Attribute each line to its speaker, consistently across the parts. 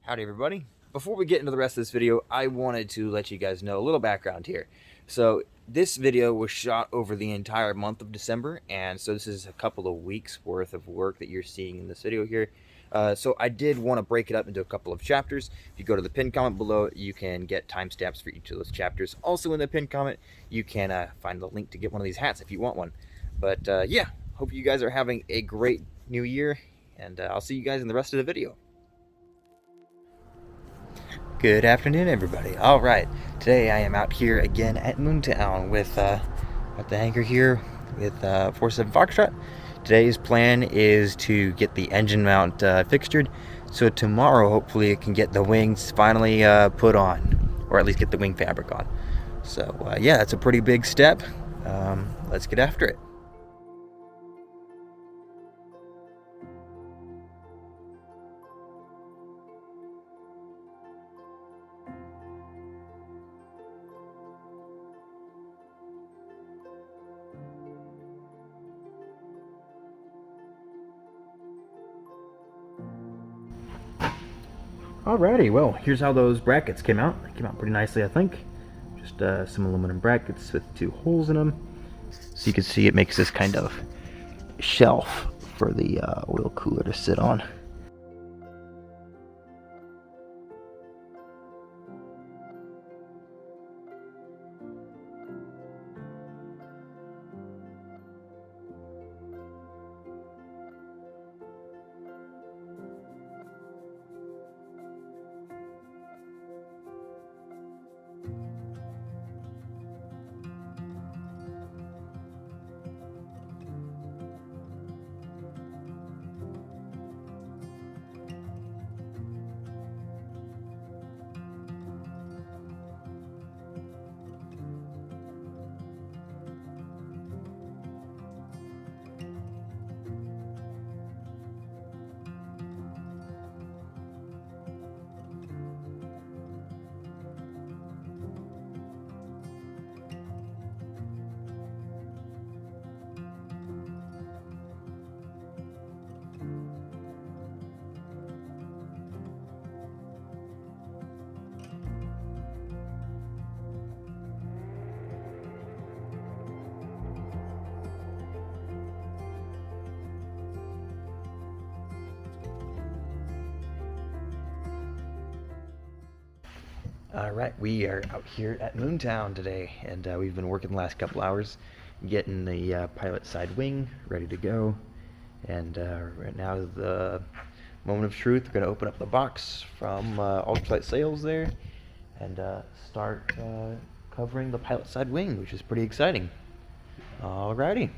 Speaker 1: Howdy everybody. Before we get into the rest of this video, I wanted to let you guys know a little background here. So this video was shot over the entire month of December, and so this is a couple of weeks worth of work that you're seeing in this video here. So I did want to break it up into a couple of chapters. If you go to the pinned comment below, you can get timestamps for each of those chapters. Also in the pinned comment, you can find the link to get one of these hats if you want one. But yeah, hope you guys are having a great new year, and I'll see you guys in the rest of the video. Good afternoon, everybody. All right, today I am out here again at Moontown with at the hangar here with 47 Foxtrot. Today's plan is to get the engine mount fixtured, so tomorrow hopefully it can get the wings finally put on, or at least get the wing fabric on. So yeah, that's a pretty big step. Let's get after it. Alrighty, well, here's how those brackets came out. They came out pretty nicely, I think. Just some aluminum brackets with 2 holes in them. So you can see it makes this kind of shelf for the oil cooler to sit on. Alright, we are out here at Moontown today, and we've been working the last couple hours getting the pilot side wing ready to go. And right now is the moment of truth. We're going to open up the box from Ultralight Sales there and start covering the pilot side wing, which is pretty exciting. Alrighty.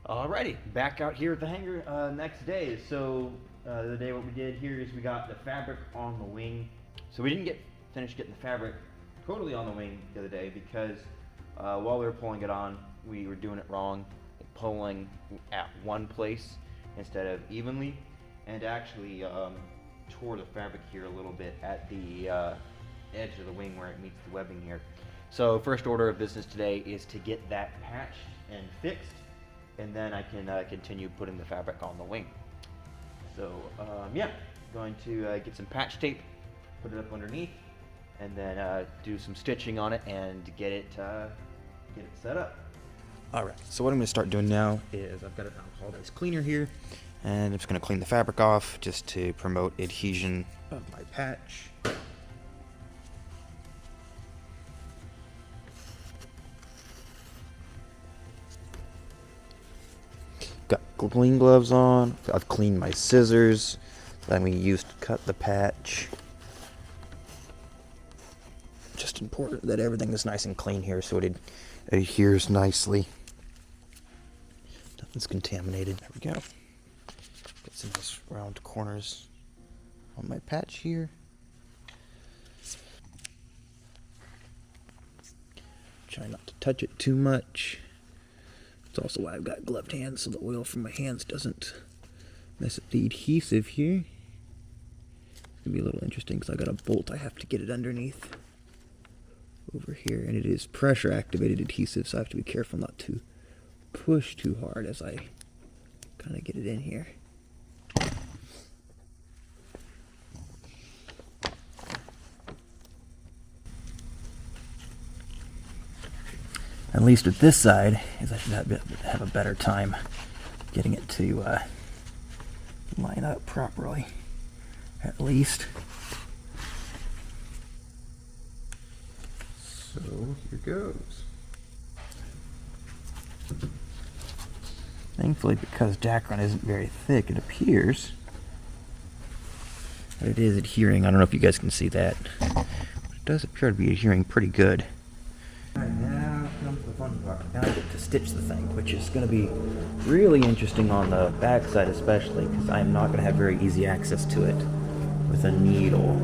Speaker 1: Alrighty, back out here at the hangar next day. So the day what we did here is we got the fabric on the wing. So we didn't finish getting the fabric totally on the wing the other day because while we were pulling it on, we were doing it wrong, pulling at one place instead of evenly, and actually tore the fabric here a little bit at the edge of the wing where it meets the webbing here. So first order of business today is to get that patched and fixed, and then I can continue putting the fabric on the wing. So yeah, going to get some patch tape, put it up underneath, and then do some stitching on it and get it set up. Alright, so what I'm going to start doing now is I've got an alcohol-based cleaner here, And I'm just going to clean the fabric off just to promote adhesion of my patch. Got clean gloves on. I've cleaned my scissors that I'm going to use to cut the patch. Just important that everything is nice and clean here so it adheres nicely. Nothing's contaminated. There we go. Get some nice round corners on my patch here. Try not to touch it too much. That's also why I've got gloved hands, so the oil from my hands doesn't mess up the adhesive here. It's gonna be a little interesting because I got a bolt I have to get it underneath over here, and it is pressure activated adhesive, so I have to be careful not to push too hard as I kind of get it in here. At least with this side, is I should have a better time getting it to line up properly, at least. So here goes. Thankfully, because Dacron isn't very thick, it appears that it is adhering. I don't know if you guys can see that, but it does appear to be adhering pretty good. Alright, now comes the fun part. Now I get to stitch the thing, which is going to be really interesting on the back side especially, because I'm not going to have very easy access to it with a needle.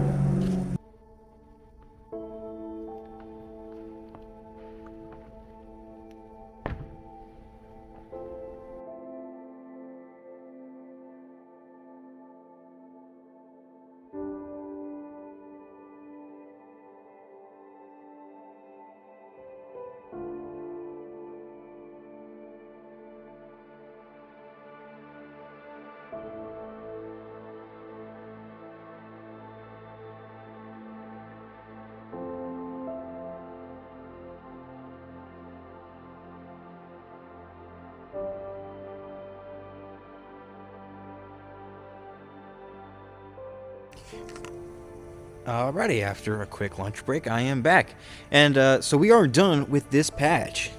Speaker 1: Alrighty, after a quick lunch break, I am back. And so we are done with this patch.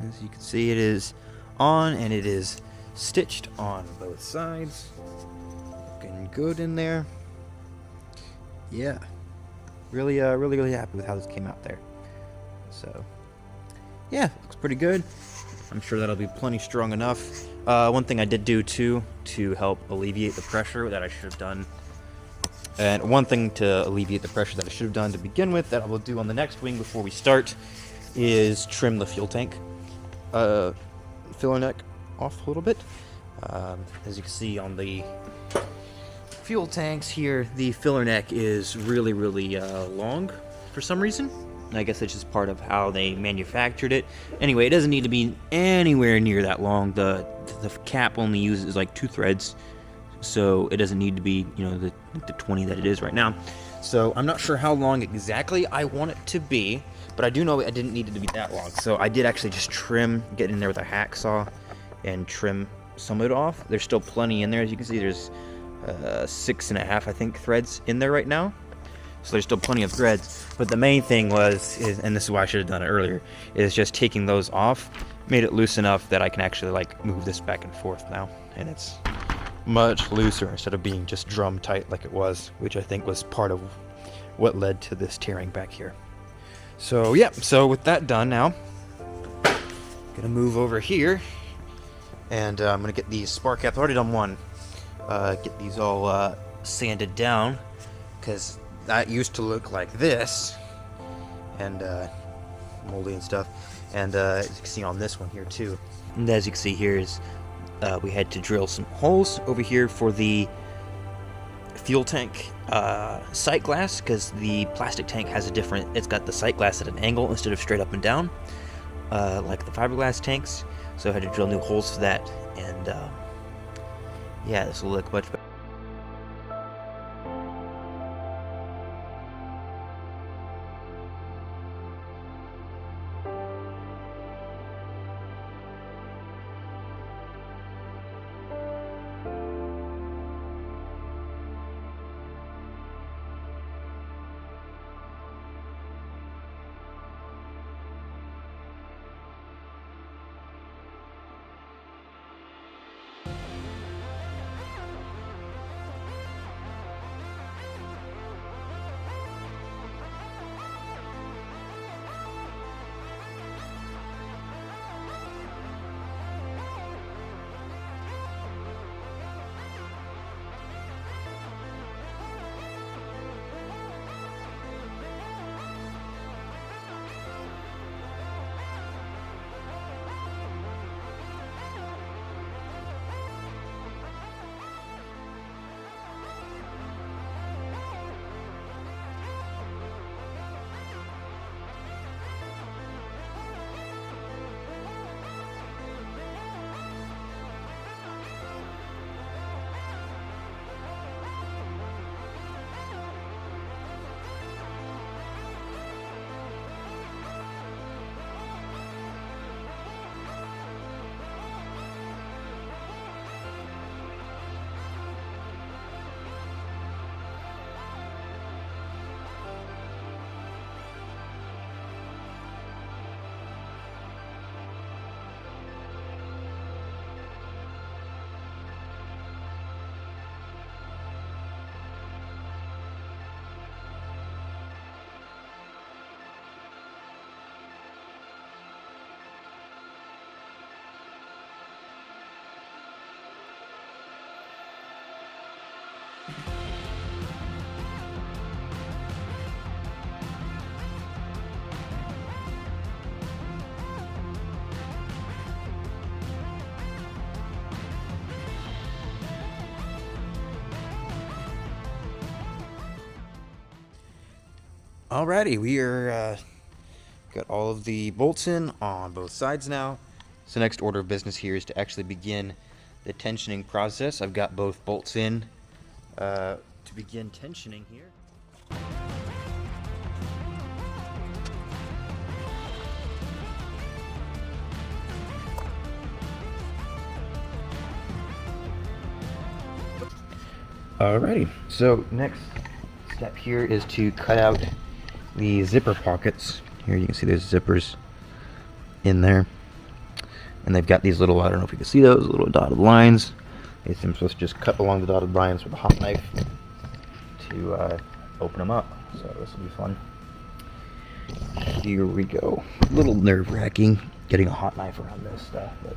Speaker 1: As you can see, it is on and it is stitched on both sides. Looking good in there. Yeah. Really happy with how this came out there. So, yeah, looks pretty good. I'm sure that'll be plenty strong enough. One thing I did do, too, to help alleviate the pressure that I should have done. And one thing to alleviate the pressure that I should have done to begin with, that I will do on the next wing before we start, is trim the fuel tank filler neck off a little bit. As you can see on the fuel tanks here, the filler neck is really long for some reason. I guess it's just part of how they manufactured it. Anyway, it doesn't need to be anywhere near that long. The cap only uses like 2 threads. So it doesn't need to be, the 20 that it is right now. So I'm not sure how long exactly I want it to be, but I do know I didn't need it to be that long. So I did actually just get in there with a hacksaw and trim some of it off. There's still plenty in there. As you can see, there's 6.5, I think, threads in there right now. So there's still plenty of threads. But the main thing and this is why I should have done it earlier, is just taking those off, made it loose enough that I can actually move this back and forth now. And it's much looser instead of being just drum tight like it was, which I think was part of what led to this tearing back here. So yeah, so with that done now, gonna move over here, and I'm gonna get these spar caps. I've already done one. Get these all sanded down, because that used to look like this, and moldy and stuff. And as you can see on this one here too. And as you can see here is we had to drill some holes over here for the fuel tank sight glass, because the plastic tank has it's got the sight glass at an angle instead of straight up and down, like the fiberglass tanks. So I had to drill new holes for that, and yeah, this will look much better. Alrighty, we are got all of the bolts in on both sides now. So next order of business here is to actually begin the tensioning process. I've got both bolts in to begin tensioning here. Alrighty, so next step here is to cut out the zipper pockets. Here you can see there's zippers in there. And they've got these little, I don't know if you can see those, little dotted lines. I'm supposed to just cut along the dotted lines with a hot knife to open them up. So this will be fun. Here we go. A little nerve-wracking getting a hot knife around this stuff, but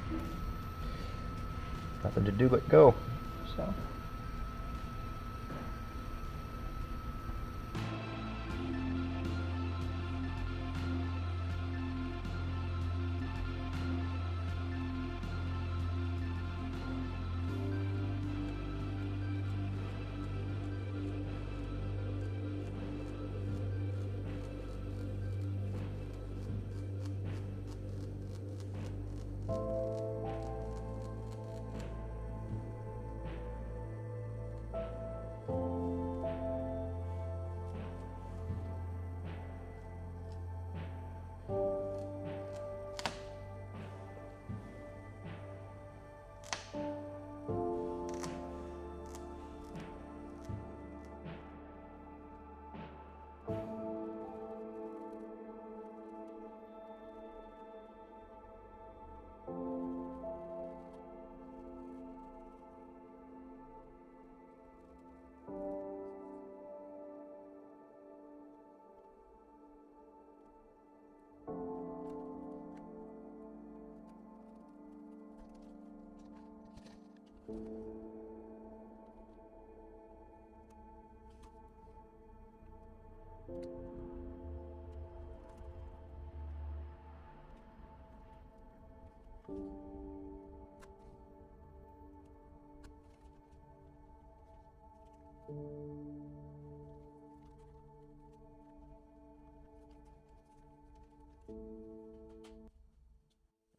Speaker 1: nothing to do but go. So.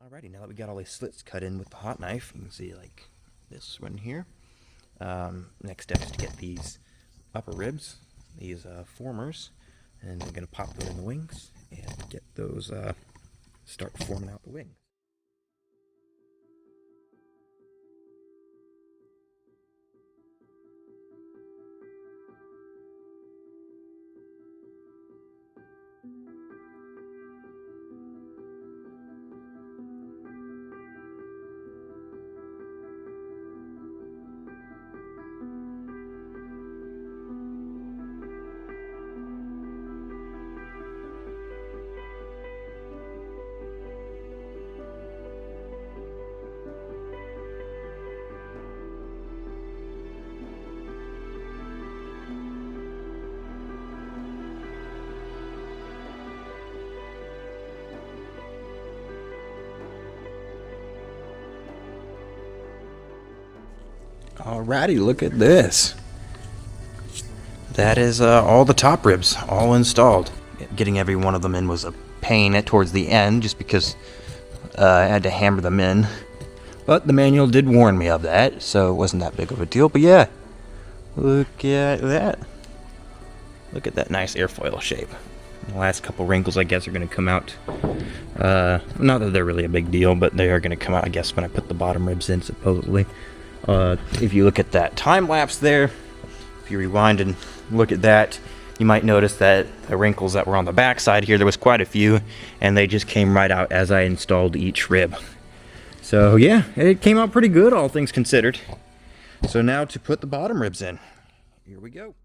Speaker 1: Alrighty, now that we got all these slits cut in with the hot knife, you can see like this one here. Next step is to get these upper ribs, these formers, and we're going to pop them in the wings and get those, start forming out the wings. Alrighty, look at this. That is all the top ribs, all installed. Getting every one of them in was a pain towards the end, just because I had to hammer them in. But the manual did warn me of that, so it wasn't that big of a deal. But yeah, look at that. Look at that nice airfoil shape. The last couple wrinkles, I guess, are going to come out. Not that they're really a big deal, but they are going to come out, I guess, when I put the bottom ribs in, supposedly. If you look at that time lapse there, if you rewind and look at that, you might notice that the wrinkles that were on the back side here, there was quite a few, and they just came right out as I installed each rib. So yeah, it came out pretty good, all things considered. So now to put the bottom ribs in. Here we go.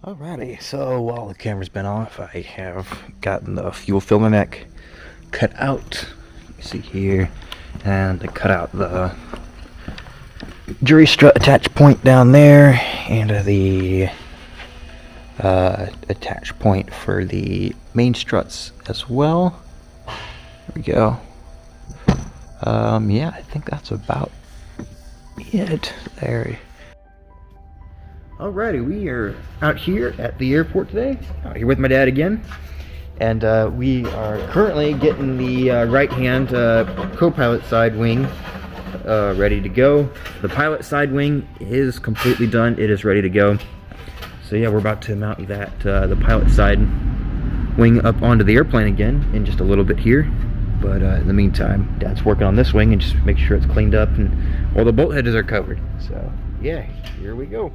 Speaker 2: Alrighty, so while the camera's been off, I have gotten the fuel filler neck cut out. You see here, and I cut out the jury strut attach point down there, and the attach point for the main struts as well. There we go. Yeah, I think that's about it there. Alrighty, we are out here at the airport today, out here with my dad again, and we are currently getting the right-hand co-pilot side wing ready to go. The pilot side wing is completely done, it is ready to go. So yeah, we're about to mount that, the pilot side wing up onto the airplane again in just a little bit here. But in the meantime, Dad's working on this wing and just make sure it's cleaned up and all the bolt heads are covered. So yeah, here we go.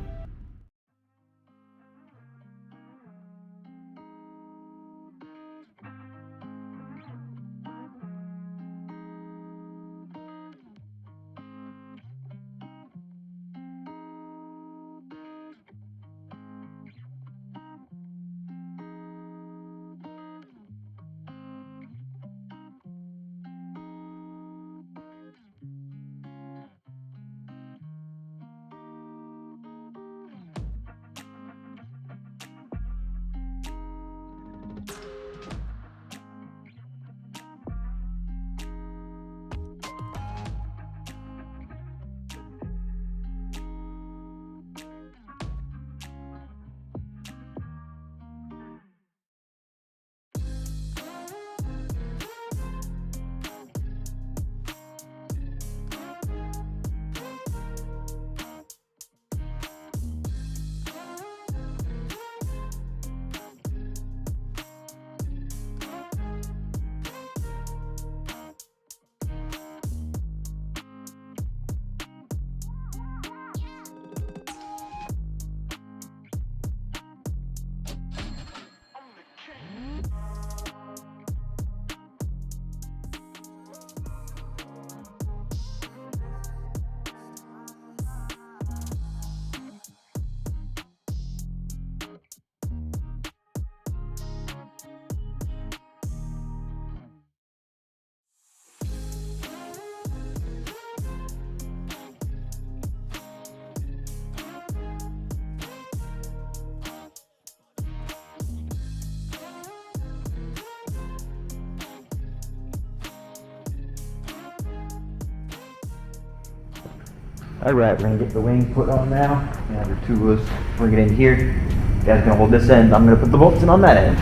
Speaker 2: Alright, we're gonna get the wing put on now. Now the two of us bring it in here. You guys gonna hold this end. I'm gonna put the bolts in on that end.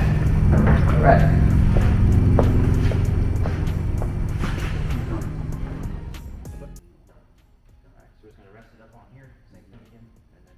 Speaker 2: Alright. So it's gonna rest it up on here. Same thing again. And then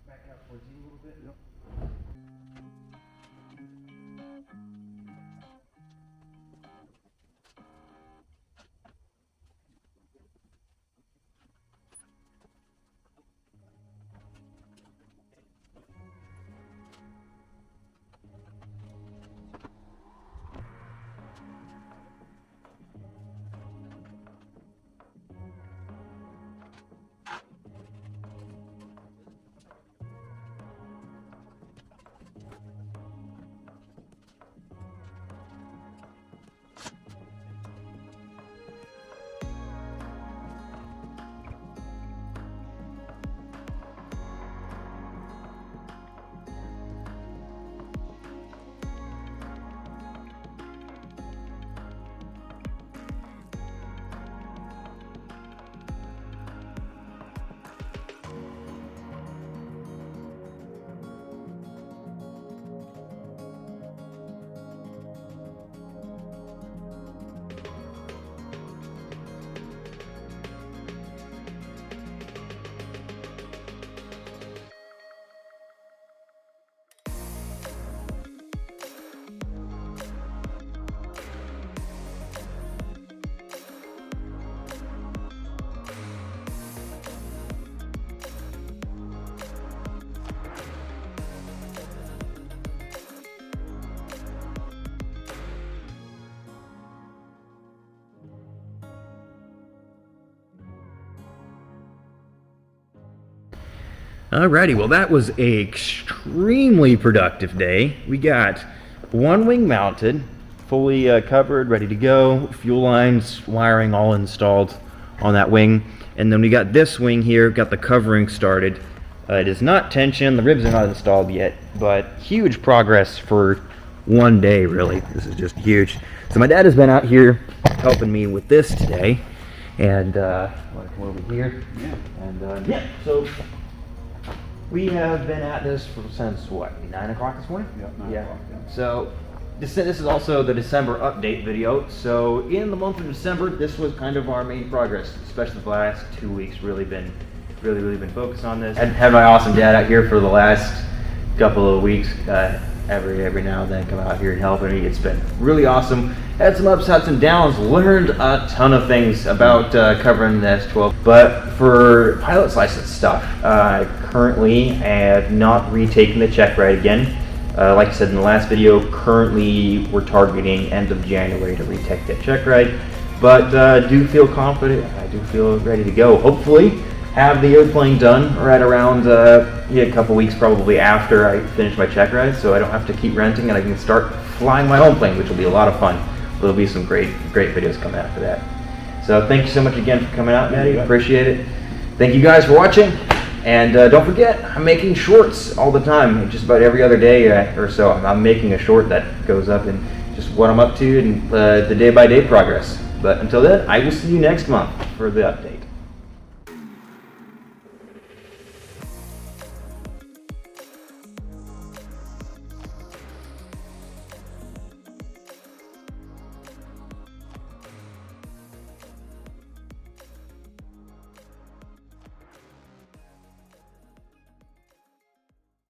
Speaker 2: back out towards you a little bit. Yep. Alrighty, well that was a extremely productive day. We got one wing mounted, fully covered, ready to go, fuel lines, wiring all installed on that wing, and then we got this wing here, got the covering started. It is not tension, the ribs are not installed yet, but huge progress for one day, really. This is just huge. So my dad has been out here helping me with this today, and want to come over here?
Speaker 1: Yeah.
Speaker 2: And yeah, so we have been at this since what, 9 o'clock this morning?
Speaker 1: Yep, 9 o'clock, yeah.
Speaker 2: So this is also the December update video. So in the month of December, this was kind of our main progress, especially the last 2 weeks. Really been focused on this. I've had my awesome dad out here for the last couple of weeks. Every now and then come out here and help me. It's been really awesome. Had some ups, had some downs, learned a ton of things about covering the S12. But for pilot's license stuff, I currently have not retaken the check ride again. Like I said in the last video, currently we're targeting end of January to retake that check ride. But do feel confident, I do feel ready to go. Hopefully have the airplane done right around a couple weeks probably after I finish my check ride, so I don't have to keep renting and I can start flying my own plane, which will be a lot of fun. There'll be some great videos coming after that. So thank you so much again for coming out, Maddie. Appreciate it. Thank you guys for watching, and don't forget, I'm making shorts all the time. Just about every other day or so, I'm making a short that goes up and just what I'm up to and the day-by-day progress. But until then, I will see you next month for the update.